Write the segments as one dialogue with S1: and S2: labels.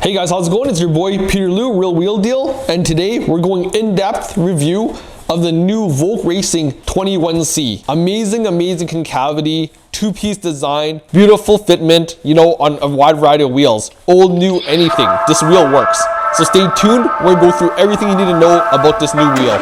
S1: Hey guys, how's it going? It's your boy Peter Lou, Real Wheel Deal, and today we're going in-depth review of the new VOLK Racing 21C. Amazing concavity, two-piece design, beautiful fitment, on a wide variety of wheels. Old, new, anything. This wheel works. So stay tuned. We're gonna go through everything you need to know about this new wheel.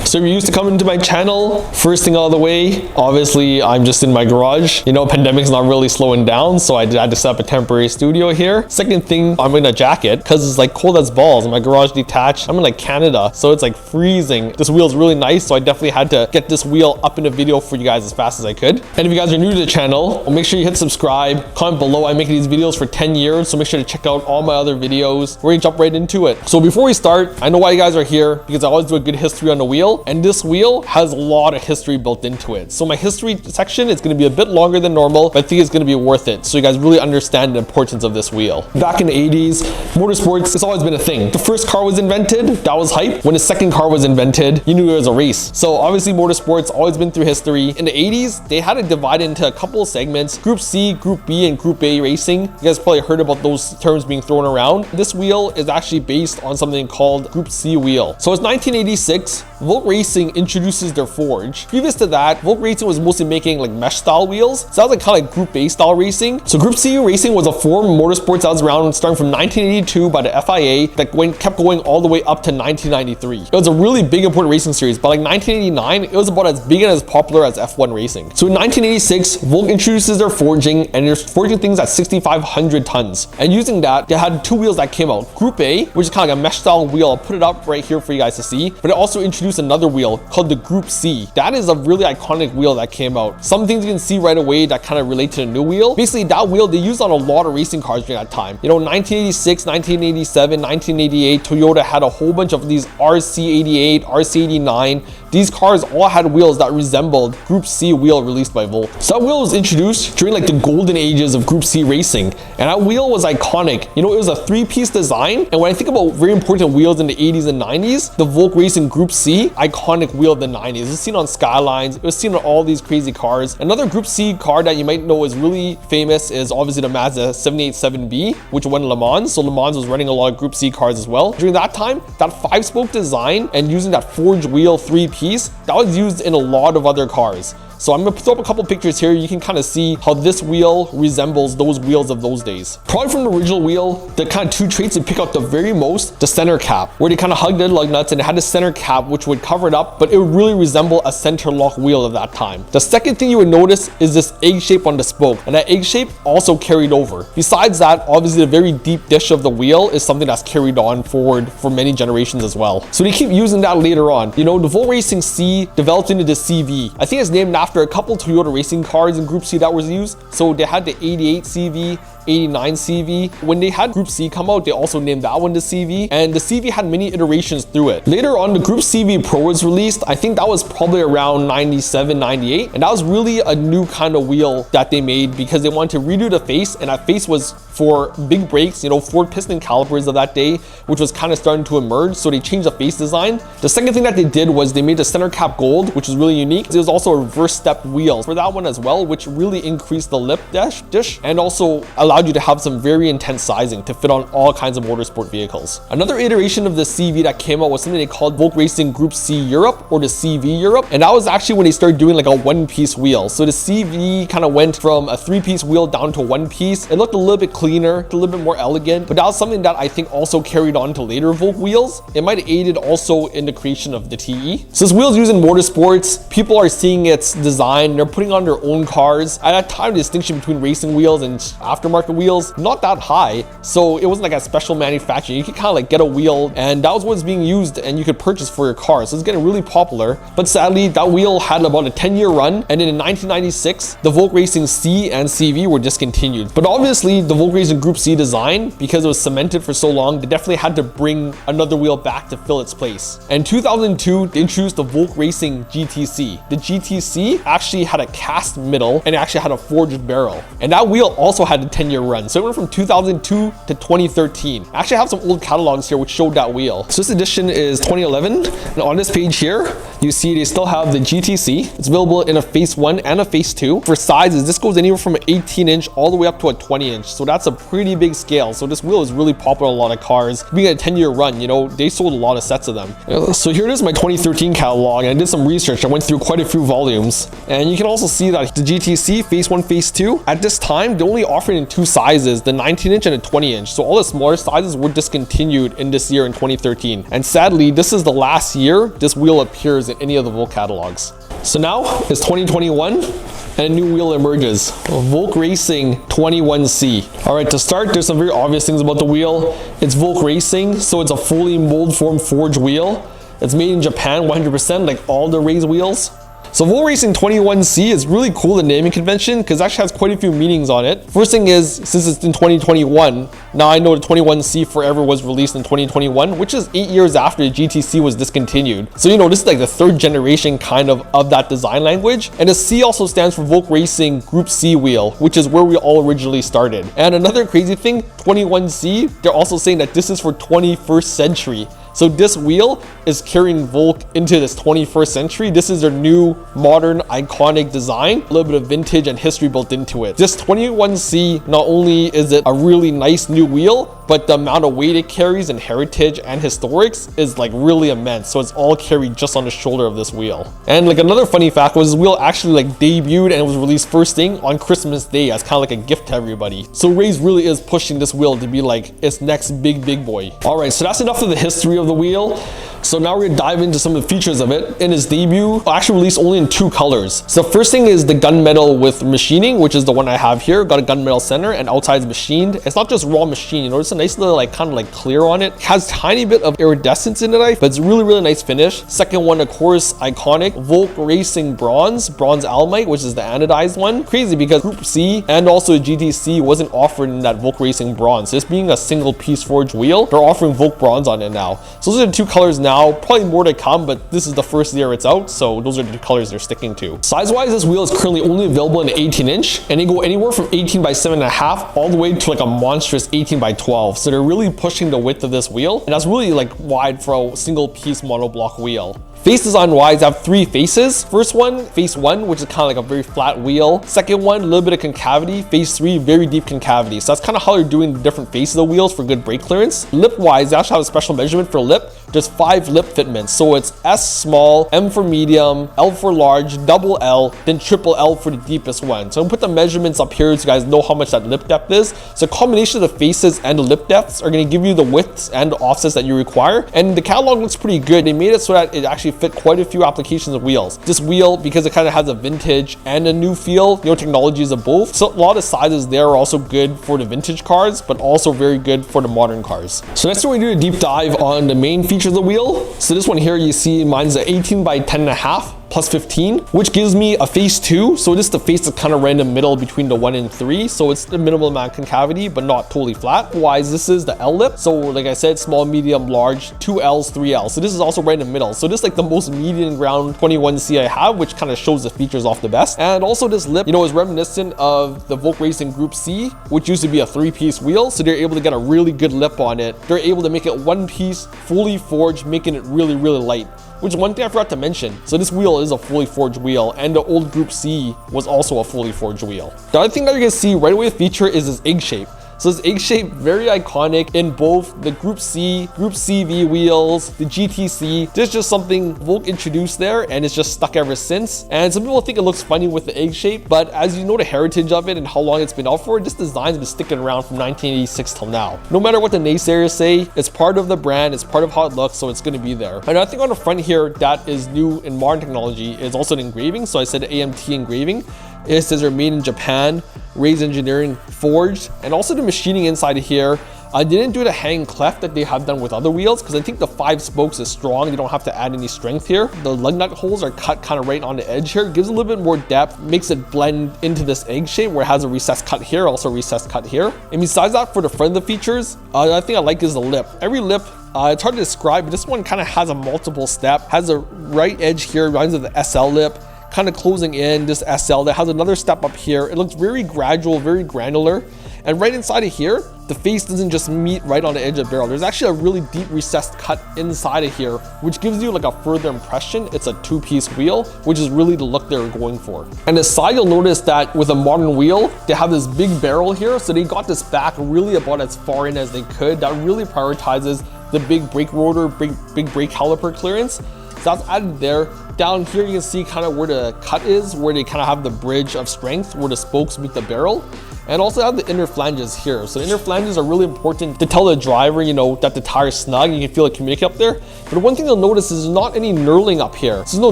S1: So if you're used to coming to my channel, first thing out of the way, obviously I'm just in my garage. Pandemic's not really slowing down, so I had to set up a temporary studio here. Second thing, I'm in a jacket because it's like cold as balls. My garage detached. I'm in like Canada, so it's like freezing. This wheel's really nice, so I definitely had to get this wheel up in a video for you guys as fast as I could. And if you guys are new to the channel, make sure you hit subscribe, comment below. I'm making these videos for 10 years, so make sure to check out all my other videos. We're gonna jump right into it. So before we start, I know why you guys are here because I always do a good history on the wheel. And this wheel has a lot of history built into it. So my history section is going to be a bit longer than normal, but I think it's going to be worth it so you guys really understand the importance of this wheel. Back in the 80s, motorsports, it's always been a thing. The first car was invented, that was hype. When the second car was invented, you knew it was a race. So obviously motorsports always been through history. In the 80s, they had it divided into a couple of segments, Group C, Group B, and Group A racing. You guys probably heard about those terms being thrown around. This wheel is actually based on something called Group C wheel. So it's 1986, VOLK Racing introduces their forge. Previous to that, VOLK Racing was mostly making like mesh style wheels. So that was like kind of like Group A style racing. So Group C racing was a form of motorsports that was around starting from 1982 by the FIA that kept going all the way up to 1993. It was a really big important racing series, but like 1989, it was about as big and as popular as F1 racing. So in 1986, VOLK introduces their forging, and they're forging things at 6,500 tons. And using that, they had two wheels that came out. Group A, which is kind of like a mesh style wheel. I'll put it up right here for you guys to see. But it also introduced another wheel called the Group C. That is a really iconic wheel that came out. Some things you can see right away that kind of relate to the new wheel. Basically, that wheel they used on a lot of racing cars during that time. 1986, 1987, 1988, Toyota had a whole bunch of these RC88, RC89. These cars all had wheels that resembled Group C wheel released by VOLK. So that wheel was introduced during like the golden ages of Group C racing. And that wheel was iconic. It was a three-piece design. And when I think about very important wheels in the 80s and 90s, the VOLK Racing Group C, iconic wheel of the 90s. It was seen on Skylines. It was seen on all these crazy cars. Another Group C car that you might know is really famous is obviously the Mazda 787B, which won Le Mans. So Le Mans was running a lot of Group C cars as well. During that time, that 5-spoke design and using that forged wheel three-piece, that was used in a lot of other cars. So I'm gonna throw up a couple pictures here. You can kind of see how this wheel resembles those wheels of those days. Probably from the original wheel, the kind of two traits to pick out the very most, the center cap, where they kind of hugged the lug nuts and it had a center cap which would cover it up, but it would really resemble a center lock wheel of that time. The second thing you would notice is this egg shape on the spoke, and that egg shape also carried over. Besides that, obviously the very deep dish of the wheel is something that's carried on forward for many generations as well. So they keep using that later on. The VOLK Racing C developed into the CV. I think it's named after a couple Toyota racing cars in Group C that was used. So they had the 88 CV, 89 CV. When they had Group C come out, they also named that one the CV, and the CV had many iterations through it. Later on, the Group CV Pro was released. I think that was probably around 97, 98, and that was really a new kind of wheel that they made because they wanted to redo the face, and that face was for big brakes, Ford piston calipers of that day, which was kind of starting to emerge, so they changed the face design. The second thing that they did was they made the center cap gold, which was really unique. There was also a reverse step wheel for that one as well, which really increased the lip dish and also allowed you to have some very intense sizing to fit on all kinds of motorsport vehicles. Another iteration of the CV that came out was something they called VOLK Racing Group C Europe, or the CV Europe, and that was actually when they started doing like a one-piece wheel. So the CV kind of went from a three-piece wheel down to one piece. It looked a little bit cleaner, a little bit more elegant, but that was something that I think also carried on to later VOLK wheels. It might have aided also in the creation of the TE. So this wheel's used in motorsports. People are seeing its design. They're putting on their own cars. At that time, the distinction between racing wheels and aftermarket wheels, not that high. So it wasn't like a special manufacturing. You could kind of like get a wheel, and that was what's being used and you could purchase for your car. So it's getting really popular. But sadly, that wheel had about a 10-year run. And then in 1996, the VOLK Racing C and CV were discontinued. But obviously, the VOLK Racing Group C design, because it was cemented for so long, they definitely had to bring another wheel back to fill its place. In 2002, they introduced the VOLK Racing GTC. The GTC actually had a cast middle and it actually had a forged barrel. And that wheel also had a 10-year run. So it went from 2002 to 2013. I actually have some old catalogs here which showed that wheel. So this edition is 2011. And on this page here, you see they still have the GTC. It's available in a Phase 1 and a Phase 2. For sizes, this goes anywhere from an 18-inch all the way up to a 20-inch. So that's a pretty big scale. So this wheel is really popular in a lot of cars. Being a 10-year run, you know, they sold a lot of sets of them. So here it is, my 2013 catalog. And I did some research. I went through quite a few volumes. And you can also see that the GTC Phase 1, Phase 2, at this time, they only offered in two sizes, the 19-inch and a 20-inch. So all the smaller sizes were discontinued in this year in 2013. And sadly, this is the last year this wheel appears in any of the VOLK catalogs. So now it's 2021 and a new wheel emerges, VOLK Racing 21C. All right, to start, there's some very obvious things about the wheel. It's VOLK Racing, so it's a fully mold form forged wheel. It's made in Japan 100%, like all the race wheels. So VOLK Racing 21C is really cool, the naming convention, because it actually has quite a few meanings on it. First thing is, since it's in 2021, now I know the 21C Forever was released in 2021, which is 8 years after the GTC was discontinued. So, you know, this is like the third generation kind of that design language. And the C also stands for VOLK Racing Gr.C wheel, which is where we all originally started. And another crazy thing, 21C, they're also saying that this is for 21st century. So this wheel is carrying VOLK into this 21st century. This is their new, modern, iconic design. A little bit of vintage and history built into it. This 21C, not only is it a really nice new wheel, but the amount of weight it carries in heritage and historics is like really immense. So it's all carried just on the shoulder of this wheel. And like another funny fact was this wheel actually like debuted and it was released first thing on Christmas Day as kind of like a gift to everybody. So Raze really is pushing this wheel to be like its next big boy. All right, so that's enough of the history of the wheel. So now we're gonna dive into some of the features of it. In its debut, actually released only in two colors. So the first thing is the gunmetal with machining, which is the one I have here. Got a gunmetal center and outside's machined. It's not just raw machine, you know, it's a nice little like kind of like clear on it. It has tiny bit of iridescence in it, but it's really nice finish. Second one, of course, iconic VOLK Racing bronze almite, which is the anodized one. Crazy because Group C and also GTC wasn't offered in that VOLK Racing bronze. This being a single piece forged wheel, they're offering VOLK bronze on it now. So those are the two colors now. Probably more to come, but this is the first year it's out, so those are the colors they're sticking to. Size-wise, this wheel is currently only available in 18-inch, and they go anywhere from 18 by 7.5 all the way to like a monstrous 18 by 12. So they're really pushing the width of this wheel, and that's really like wide for a single piece monoblock wheel. Face design wise, I have three faces. First one, Face 1, which is kind of like a very flat wheel. Second one, a little bit of concavity. Face 3, very deep concavity. So that's kind of how they're doing the different faces of the wheels for good brake clearance. Lip wise, they actually have a special measurement for lip. There's 5 lip fitments. So it's S small, M for medium, L for large, double L, then triple L for the deepest one. So I'm gonna put the measurements up here so you guys know how much that lip depth is. So a combination of the faces and the lip depths are gonna give you the widths and the offsets that you require. And the catalog looks pretty good. They made it so that it actually fit quite a few applications of wheels. This wheel, because it kind of has a vintage and a new feel, you know, technologies of both. So a lot of sizes there are also good for the vintage cars, but also very good for the modern cars. So next we're going to do a deep dive on the main features of the wheel. So this one here, you see mine's a 18 by 10.5. plus 15, which gives me a Face 2. So this is the face that's kind of right in the middle between the 1 and 3. So it's the minimal amount of concavity, but not totally flat. Wise, this is the L lip. So like I said, small, medium, large, 2 L's, 3 L's. So this is also right in the middle. So this is like the most median ground 21C I have, which kind of shows the features off the best. And also this lip, you know, is reminiscent of the VOLK Racing Gr.C, which used to be a 3-piece wheel. So they're able to get a really good lip on it. They're able to make it one piece, fully forged, making it really light. Which one thing I forgot to mention. So this wheel is a fully forged wheel, and the old Gr.C was also a fully forged wheel. The other thing that you're gonna see right away with feature is this egg shape. So this egg shape, very iconic in both the Gr.C, Gr.CV wheels, the GTC. There's just something VOLK introduced there, and it's just stuck ever since. And some people think it looks funny with the egg shape, but as you know the heritage of it and how long it's been out for, this design's been sticking around from 1986 till now. No matter what the naysayers say, it's part of the brand, it's part of how it looks, so it's gonna be there. And I think on the front here that is new in modern technology is also the engraving. So I said AMT engraving. It says they're made in Japan, Raze Engineering forged, and also the machining inside of here. I didn't do the hang cleft that they have done with other wheels because I think the 5 spokes is strong. You don't have to add any strength here. The lug nut holes are cut kind of right on the edge here. It gives a little bit more depth, makes it blend into this egg shape where it has a recessed cut here, also a recessed cut here. And besides that, for the front of the features, I think I like is the lip. Every lip, it's hard to describe, but this one kind of has a multiple step, has a right edge here, reminds of the SL lip, kind of closing in this SL that has another step up here. It looks very gradual, very granular. And right inside of here, the face doesn't just meet right on the edge of the barrel. There's actually a really deep recessed cut inside of here, which gives you like a further impression. It's a two-piece wheel, which is really the look they're going for. And the side, you'll notice that with a modern wheel, they have this big barrel here. So they got this back really about as far in as they could. That really prioritizes the big brake rotor, big brake caliper clearance. So that's added there. Down here, you can see kind of where the cut is, where they kind of have the bridge of strength, where the spokes meet the barrel. And also have the inner flanges here. So the inner flanges are really important to tell the driver, you know, that the tire's snug. You can feel it communicate up there. But one thing you'll notice is there's not any knurling up here. There's no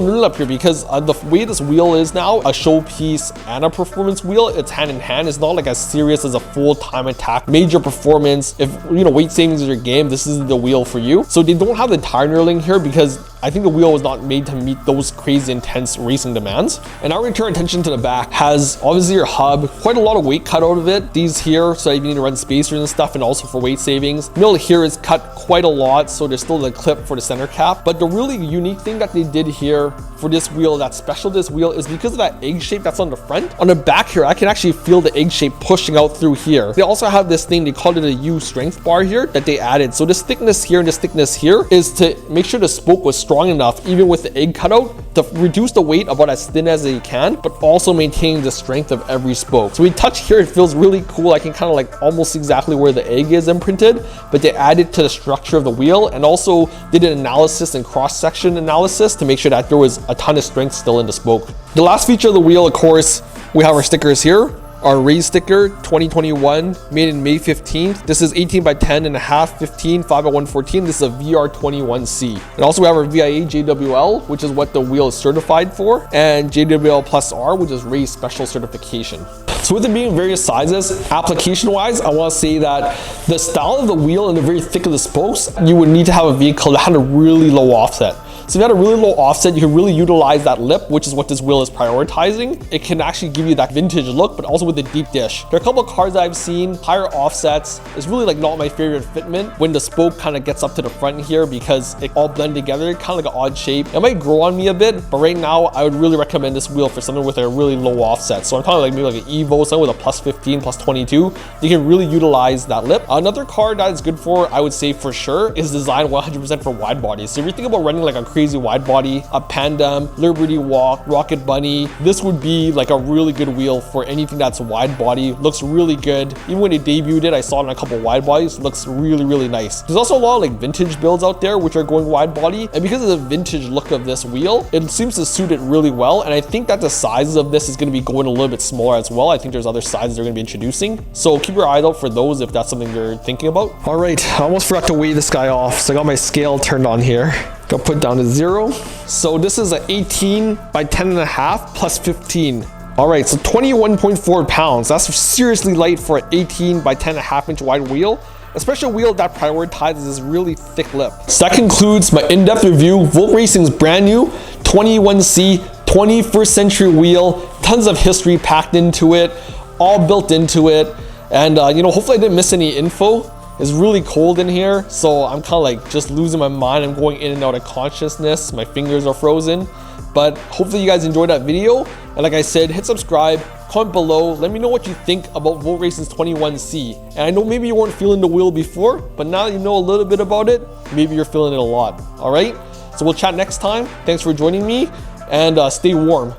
S1: knurling up here because the way this wheel is now, a showpiece and a performance wheel, it's hand in hand. It's not like as serious as a full time attack, major performance. If, you know, weight savings is your game, this is the wheel for you. So they don't have the tire knurling here because I think the wheel was not made to meet those crazy intense racing demands. And now we turn attention to the back. Has obviously your hub, quite a lot of weight cut out of it. These here, so if you need to run spacers and stuff, and also for weight savings. Middle here is cut quite a lot, so there's still the clip for the center cap. But the really unique thing that they did here for this wheel, that's special to this wheel, is because of that egg shape that's on the front. On the back here, I can actually feel the egg shape pushing out through here. They also have this thing, they called it a U strength bar here, that they added. So this thickness here and this thickness here is to make sure the spoke was strong enough, even with the egg cutout, to reduce the weight about as thin as they can, but also maintain the strength of every spoke. So we touch here, it feels really cool. I can kind of like almost exactly where the egg is imprinted, but they added to the structure of the wheel, and also did an analysis and cross-section analysis to make sure that there was a ton of strength still in the spoke. The last feature of the wheel, of course, we have our stickers here. Our race sticker 2021, made in May 15th. This is 18 by 10 and a half, 15, 5 by 114. This is a VR21C. And also we have our VIA JWL, which is what the wheel is certified for, and JWL Plus R, which is race special certification. So with it being various sizes, application-wise, I want to say that the style of the wheel and the very thick of the spokes, you would need to have a vehicle that had a really low offset. So if you had a really low offset, you can really utilize that lip, which is what this wheel is prioritizing. It can actually give you that vintage look, but also with a deep dish. There are a couple of cars I've seen, higher offsets. It's really like not my favorite fitment when the spoke kind of gets up to the front here because it all blend together, kind of like an odd shape. It might grow on me a bit, but right now I would really recommend this wheel for something with a really low offset. So I'm talking like maybe like an Evo, something with a plus 15, plus 22. You can really utilize that lip. Another car that is good for, I would say for sure, is designed 100% for wide bodies. So if you're thinking about running like a crazy wide body, a Pandem, Liberty Walk, Rocket Bunny, this would be like a really good wheel for anything that's wide body. Looks really good. Even when they debuted it, I saw it in a couple wide bodies. Looks really, really nice. There's also a lot of like vintage builds out there which are going wide body, and because of the vintage look of this wheel, it seems to suit it really well. And I think that the sizes of this is going to be going a little bit smaller as well. I think there's other sizes they're going to be introducing, so keep your eyes out for those if that's something you're thinking about. All right, I almost forgot to weigh this guy off, so I got my scale turned on here. Got put down to 0. So this is an 18 by 10 and a half plus 15. All right, so 21.4 pounds. That's seriously light for an 18 by 10 and a half inch wide wheel, especially a wheel that prioritizes this really thick lip. So that concludes my in-depth review. VOLK Racing's brand new 21C 21st century wheel, tons of history packed into it, all built into it. And you know, hopefully I didn't miss any info. It's really cold in here, so I'm kind of like just losing my mind. I'm going in and out of consciousness. My fingers are frozen, but hopefully you guys enjoyed that video. And like I said, hit subscribe, comment below, let me know what you think about VOLK Racing's 21C. And I know maybe you weren't feeling the wheel before, but now you know a little bit about it, maybe you're feeling it a lot. All right, so we'll chat next time. Thanks for joining me, and stay warm.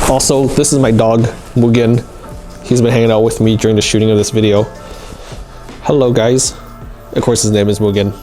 S1: Also, this is my dog, Mugen. He's been hanging out with me during the shooting of this video. Hello guys. Of course his name is Mugen.